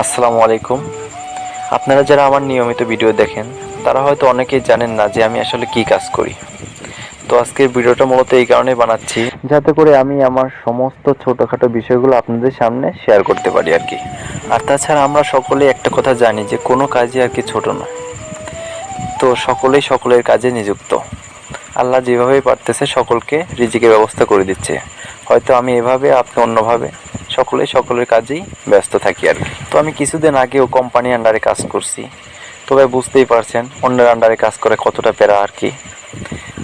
আসসালামু আলাইকুম। আপনারা যারা আমার নিয়মিত ভিডিও দেখেন তারা হয়তো অনেকেই জানেন না যে আমি আসলে কি কাজ করি। তো আজকের ভিডিওটা মূলত এই কারণে বানাচ্ছি যাতে করে আমি আমার সমস্ত ছোটোখাটো বিষয়গুলো আপনাদের সামনে শেয়ার করতে পারি আর কি। আর তাছাড়া আমরা সকলেই একটা কথা জানি যে কোনো কাজই আর কি ছোট নয়। তো সকলেই সকলের কাজে নিযুক্ত। আল্লাহ যেভাবেই পারতেছে সকলকে রিজিকের ব্যবস্থা করে দিচ্ছে। হয়তো আমি এভাবে, আপনি অন্যভাবে, সকলেই সকলের কাজেই ব্যস্ত থাকি আর কি। তো আমি কিছুদিন আগেও কোম্পানি আন্ডারে কাজ করছি। তবে বুঝতেই পারছেন অন্যের আন্ডারে কাজ করে কতটা প্যারা আর কি।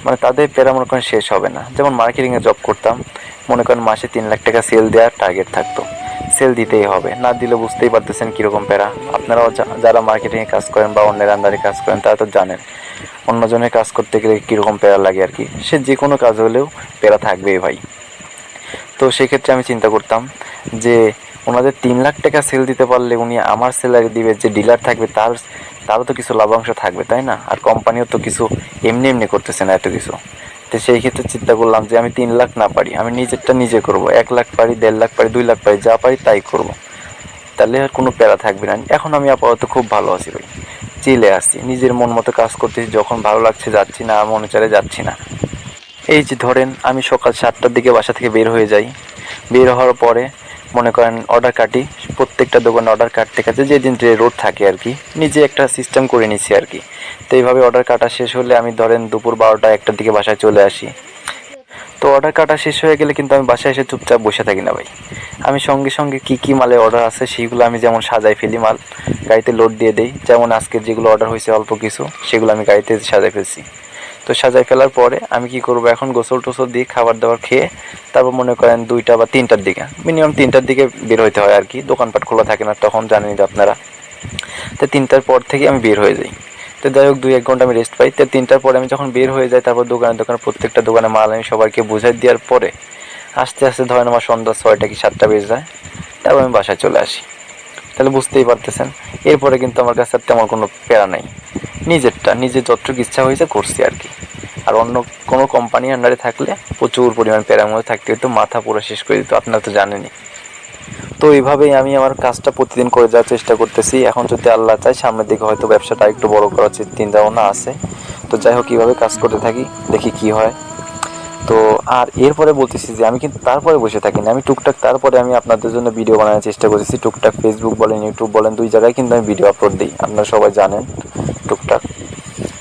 মানে তাদের প্যারা মনে করেন শেষ হবে না। যেমন মার্কেটিংয়ে জব করতাম, মনে করেন মাসে 3 লাখ টাকা সেল দেওয়ার টার্গেট থাকতো। সেল দিতেই হবে, না দিলে বুঝতেই পারতেছেন কীরকম প্যারা। আপনারাও যারা মার্কেটিংয়ে কাজ করেন বা অন্যের আন্ডারে কাজ করেন তারা তো জানেন অন্যজনের কাজ করতে গেলে কীরকম প্যারা লাগে আর কি। সে যে কোনো কাজ হলেও প্যারা থাকবেই ভাই। তো সেক্ষেত্রে আমি চিন্তা করতাম যে ওনাদের 3 লাখ টাকা সেল দিতে পারলে উনি আমার স্যালারি দিবে, যে ডিলার থাকবে তারও তো কিছু লাভাংশ থাকবে, তাই না? আর কোম্পানিও তো কিছু এমনি এমনি করতেছে না এত কিছু। তো সেই ক্ষেত্রে চিন্তা করলাম যে আমি 3 লাখ না পারি, আমি নিজেরটা নিজে করব। 1 লাখ পারি, 1.5 লাখ পারি, 2 লাখ পারি, যা পারি তাই করব। তাহলে আর কোনো প্যারা থাকবে না। এখন আমি আপাতত খুব ভালো আছি ভাই, চিলে আসছি, নিজের মন মতো কাজ করতেছি। যখন ভালো লাগছে যাচ্ছি, না মনে চাইলে যাচ্ছি না। এই যে ধরেন আমি সকাল 7টার দিকে বাসা থেকে বের হয়ে যাই। বের হওয়ার পরে মনে করেন অর্ডার কাটি, প্রত্যেকটা দোকানে অর্ডার কাটতে কাটতে যেদিন যে রোড থাকে আর কি, নিজে একটা সিস্টেম করে নিচ্ছি আর কি। তো এইভাবে অর্ডার কাটা শেষ হলে আমি ধরেন দুপুর 12টা 1টার দিকে বাসায় চলে আসি। তো অর্ডার কাটা শেষ হয়ে গেলে কিন্তু আমি বাসায় এসে চুপচাপ বসে থাকি না ভাই। আমি সঙ্গে সঙ্গে কী মালে অর্ডার আছে সেইগুলো আমি যেমন সাজাই ফেলি, মাল গাড়িতে লোড দিয়ে দেই। যেমন আজকে যেগুলো অর্ডার হয়েছে অল্প কিছু, সেগুলো আমি গাড়িতে সাজাই ফেলছি। তো সাজাই ফেলার পরে আমি কি করব, এখন গোসল টোসল দিয়ে খাবার দাবার খেয়ে তারপর মনে করেন 2টা বা 3টার দিকে, মিনিমাম 3টার দিকে বের হইতে হয় আর কি। দোকানপাট খোলা থাকে না তখন, জানেনই তো আপনারা। তো 3টার পর থেকে আমি বের হয়ে যাই। তো যাই হোক 2-1 ঘন্টা আমি রেস্ট পাই। তো 3টার পরে আমি যখন বের হয়ে যাই, তারপর দোকানে প্রত্যেকটা দোকানে মাল আমি সবাইকে বুঝাই দেওয়ার পরে আস্তে আস্তে ধরেন আমার সন্ধ্যা 6টা কি 7টা বেজে যায়। তারপর আমি বাসায় চলে আসি। তাহলে বুঝতেই পারতেছেন এরপরে কিন্তু আমার কাছে আর তেমন কোনো প্যারা নাই। নিজে যতটুকু ইচ্ছা হয়েছে করছি আর কি। আর অন্য কোনো কোম্পানি আন্ডারে থাকলে প্রচুর পরিমাণ প্যারার মধ্যে থাকতে হতো, মাথা পুরো শেষ করে দিত, আপনারা তো জানেনই। তো এইভাবেই আমি আমার কাজটা প্রতিদিন করে যাওয়ার চেষ্টা করতেছি। এখন যদি আল্লাহ চায় সামনের দিকে হয়তো ব্যবসাটা একটু বড় করার চিন্তা ভাবনা আছে। তো যাই হোক কীভাবে কাজ করতে থাকি, দেখি কি হয়। তো আর এরপরে বলতেছি যে আমি কিন্তু তারপরে বসে থাকি না, আমি টুকটাক তারপরে আমি আপনাদের জন্য ভিডিও বানানোর চেষ্টা করতেছি। টুকটাক ফেসবুক বলেন, ইউটিউব বলেন, 2 জায়গায় কিন্তু আমি ভিডিও আপলোড দিই, আপনারা সবাই জানেন টুকটাক।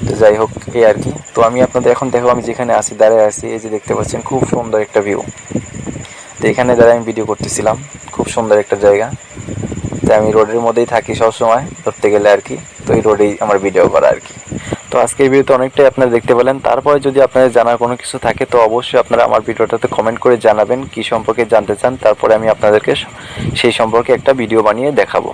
তো যাই হোক এই আর কি। তো আমি আপনাদের এখন দেখো আমি যেখানে আছি, দাঁড়ায় আছি, এই যে দেখতে পাচ্ছেন খুব সুন্দর একটা ভিউ। তো এখানে দাঁড়ায় আমি ভিডিও করতেছিলাম, খুব সুন্দর একটা জায়গা। তো আমি রোডের মধ্যেই থাকি সবসময় ধরতে গেলে আর কি। তো এই রোডেই আমার ভিডিও করা আর কি। তো আজকের ভিডিওতে অনেকটাই আপনারা দেখতে পেলেন। তারপরে যদি আপনাদের জানার কোনো কিছু থাকে তো অবশ্যই আপনারা আমার ভিডিওটাতে কমেন্ট করে জানাবেন কী সম্পর্কে জানতে চান। তারপরে আমি আপনাদেরকে সেই সম্পর্কে একটা ভিডিও বানিয়ে দেখাবো।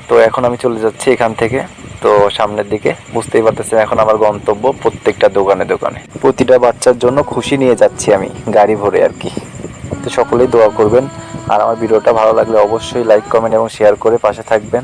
তো এখন আমি চলে যাচ্ছি এখান থেকে। তো সামনের দিকে বুঝতেই পারতেছেন এখন আমার গন্তব্য প্রত্যেকটা দোকানে দোকানে, প্রতিটা বাচ্চার জন্য খুশি নিয়ে যাচ্ছি আমি গাড়ি ভরে আর কি। তো সকলেই দোয়া করবেন। আর আমার ভিডিওটা ভালো লাগলে অবশ্যই লাইক, কমেন্ট এবং শেয়ার করে পাশে থাকবেন।